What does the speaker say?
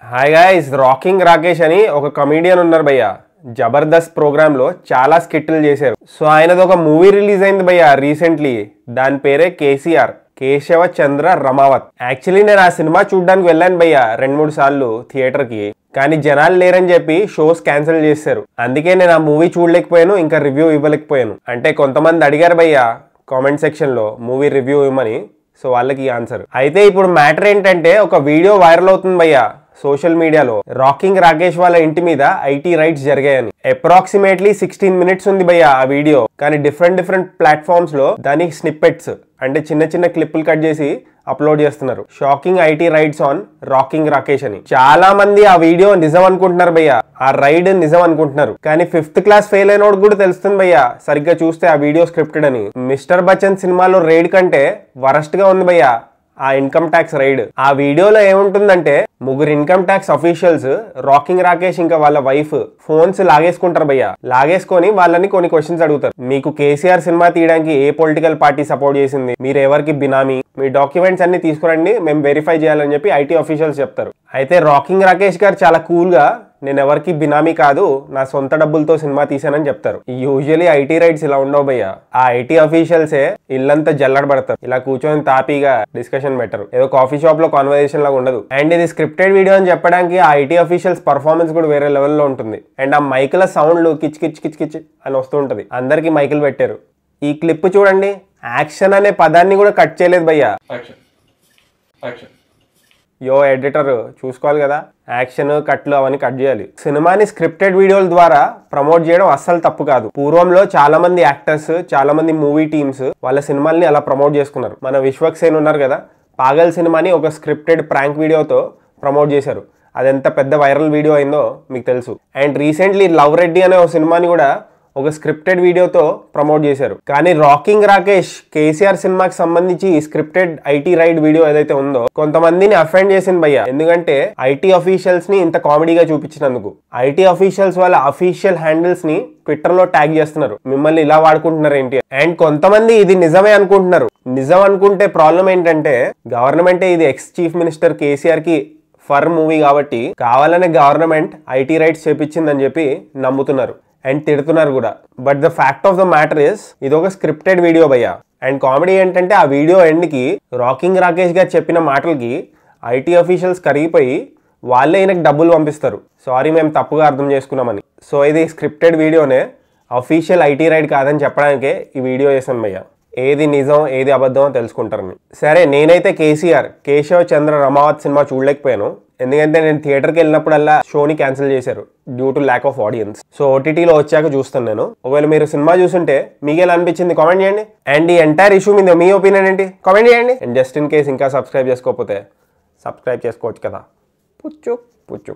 Hi guys, rocking Rakesh అని ఒక comedian ఉన్నారు భయ్య. జబర్దస్త్ ప్రోగ్రామ్ లో చాలా స్కిట్లు చేశారు. సో ఆయనది ఒక మూవీ రిలీజ్ అయింది భయ్య రీసెంట్లీ. దాని పేరే కేసీఆర్, కేశవ చంద్ర రమావత్. యాక్చువల్లీ నేను ఆ సినిమా చూడడానికి వెళ్ళాను భయ్య 2-3 సార్లు థియేటర్ కి. కానీ జనాలు లేరని చెప్పి షోస్ క్యాన్సిల్ చేశారు. అందుకే నేను ఆ మూవీ చూడలేకపోయాను, ఇంకా రివ్యూ ఇవ్వలేకపోయాను. అంటే కొంతమంది అడిగారు భయ్య కామెంట్ సెక్షన్ లో మూవీ రివ్యూ ఇవ్వమని. సో వాళ్ళకి ఆన్సర్ అయితే ఇప్పుడు మ్యాటర్ ఏంటంటే, ఒక వీడియో వైరల్ అవుతుంది భయ్య సోషల్ మీడియాలో. రాకింగ్ రాకేష్ వాళ్ళ ఇంటి మీద ఐటీ రైడ్స్ జరిగాయని. అప్రాక్సిమేట్లీ 16 మినిట్స్ ఉంది భయ్య ఆ వీడియో. కానీ డిఫరెంట్ ప్లాట్ఫామ్స్ లో దానికి స్నిప్పెట్స్ అంటే చిన్న క్లిప్పులు కట్ చేసి అప్లోడ్ చేస్తున్నారు. Shocking IT rides on rocking Rakesh అని. చాలా మంది ఆ వీడియో నిజం అనుకుంటున్నారు భయ్య, ఆ రైడ్ నిజం అనుకుంటున్నారు. కానీ 5th క్లాస్ ఫెయిల్ అయినోడు కూడా తెలుస్తుంది భయ్య సరిగ్గా చూస్తే ఆ వీడియో స్క్రిప్టెడ్ అని. మిస్టర్ బచ్చన్ సినిమాలో రైడ్ కంటే వరస్ట్ గా ఉంది భయ్య ఆ ఇన్కమ్ ట్యాక్స్ రైడ్. ఆ వీడియోలో ఏముంటుందంటే, 3 income tax officials rocking Rakesh ఇంకా వాళ్ళ వైఫ్ ఫోన్స్ లాగేసుకుంటారు భయ్య. లాగేసుకొని వాళ్ళని కొన్ని క్వశ్చన్స్ అడుగుతారు. మీకు కేసీఆర్ సినిమా తీయడానికి ఏ పొలిటికల్ పార్టీ సపోర్ట్ చేసింది, మీరు ఎవరికి బినామీ, మీ డాక్యుమెంట్స్ అన్ని తీసుకురండి మేము వెరిఫై చేయాలని చెప్పి ఐటీ అఫీషియల్స్ చెప్తారు. అయితే రాకింగ్ రాకేష్ గారు చాలా కూల్ గా, నేను ఎవరికి బినామీ కాదు, నా సొంత డబ్బులతో సినిమా తీసానని చెప్తారు. యూజువల్లీ ఐటీ రైట్స్ ఇలా ఉండవు భయ్య. ఆ ఐటీ అఫీషియల్సే ఇల్లంతా జల్లడబడతారు. ఇలా కూర్చొని తాపీగా డిస్కషన్ పెట్టరు. ఏదో కాఫీ షాప్ లో కాన్వర్సేషన్ లాగా ఉండదు. అండ్ ఇది స్క్రిప్టెడ్ వీడియో అని చెప్పడానికి ఆ ఐటీ అఫీషియల్స్ పర్ఫార్మెన్స్ కూడా వేరే లెవెల్లో ఉంటుంది. అండ్ ఆ మైకుల సౌండ్లు కిచ్ కిచ్ కిచ్ కిచ్ అని వస్తూ ఉంటది. అందరికి మైకులు పెట్టారు. ఈ క్లిప్ చూడండి, యాక్షన్ అనే పదాన్ని కూడా కట్ చేయలేదు భయ్య. యో ఎడిటర్ చూసుకోవాలి కదా, యాక్షన్ కట్లు అవన్నీ కట్ చేయాలి. సినిమాని స్క్రిప్టెడ్ వీడియోల ద్వారా ప్రమోట్ చేయడం అస్సలు తప్పు కాదు. పూర్వంలో చాలా మంది యాక్టర్స్, చాలా మంది మూవీ టీమ్స్ వాళ్ళ సినిమాల్ని అలా ప్రమోట్ చేసుకున్నారు. మన విశ్వక్సేన్ ఉన్నారు కదా, పాగల్ సినిమాని ఒక స్క్రిప్టెడ్ ప్రాంక్ వీడియోతో ప్రమోట్ చేశారు. అది ఎంత పెద్ద వైరల్ వీడియో అయిందో మీకు తెలుసు. అండ్ రీసెంట్లీ లవ్ రెడ్డి అనే ఒక సినిమాని కూడా ఒక స్క్రిప్టెడ్ వీడియోతో ప్రమోట్ చేశారు. కానీ రాకింగ్ రాకేష్ కేసీఆర్ సినిమాకి సంబంధించి ఈ స్క్రిప్టెడ్ ఐటీ రైడ్ వీడియో ఏదైతే ఉందో కొంతమందిని అఫెండ్ చేసింది భయ్య. ఎందుకంటే ఐటీ అఫీషియల్స్ ని ఇంత కామెడీగా చూపించినందుకు. ఐటీ అఫీషియల్స్ వాళ్ళ అఫీషియల్ హ్యాండిల్స్ ని ట్విట్టర్ లో ట్యాగ్ చేస్తున్నారు, మిమ్మల్ని ఇలా వాడుకుంటున్నారు ఏంటి. అండ్ కొంతమంది ఇది నిజమే అనుకుంటున్నారు. నిజం అనుకుంటే ప్రాబ్లం ఏంటంటే, గవర్నమెంటే ఇది ఎక్స్ చీఫ్ మినిస్టర్ కేసీఆర్ కి ఫర్ మూవీ కాబట్టి కావాలనే గవర్నమెంట్ ఐటీ రైట్స్ చేపించిందని చెప్పి నమ్ముతున్నారు అండ్ తిడుతున్నారు కూడా. But the fact of the matter is, ఇది ఒక స్క్రిప్టెడ్ వీడియో భయ్య. అండ్ కామెడీ ఏంటంటే, ఆ వీడియో ఎండ్ కి రాకింగ్ రాకేష్ గారు చెప్పిన మాటలకి ఐటీ అఫీషియల్స్ కరిగిపోయి వాళ్ళే ఈయనకి డబ్బులు పంపిస్తారు, సారీ మేము తప్పుగా అర్థం చేసుకున్నామని. సో ఇది స్క్రిప్టెడ్ వీడియోనే, అఫీషియల్ ఐటీ రైడ్ కాదని చెప్పడానికే ఈ వీడియో చేశాను భయ్య. ఏది నిజం ఏది అబద్ధం తెలుసుకుంటారని. సరే, నేనైతే కేసీఆర్ కేశవ చంద్ర రమావత్ సినిమా చూడలేకపోయాను. ఎందుకంటే నేను థియేటర్కి వెళ్ళినప్పుడల్లా షోని క్యాన్సిల్ చేశారు due to lack of audience. So ఓటీటీలో వచ్చాక చూస్తాను నేను. ఒకవేళ మీరు సినిమా చూస్తుంటే మీకు ఎలా అనిపించింది కామెంట్ చేయండి. అండ్ ఈ ఎంటైర్ ఇష్యూ మీద మీ ఒపీనియన్ ఏంటి కామెంట్ చేయండి. అండ్ జస్ట్ ఇన్ కేస్ ఇంకా సబ్స్క్రైబ్ చేసుకోకపోతే సబ్స్క్రైబ్ చేసుకోవచ్చు కదా. పుచ్చు పుచ్చు.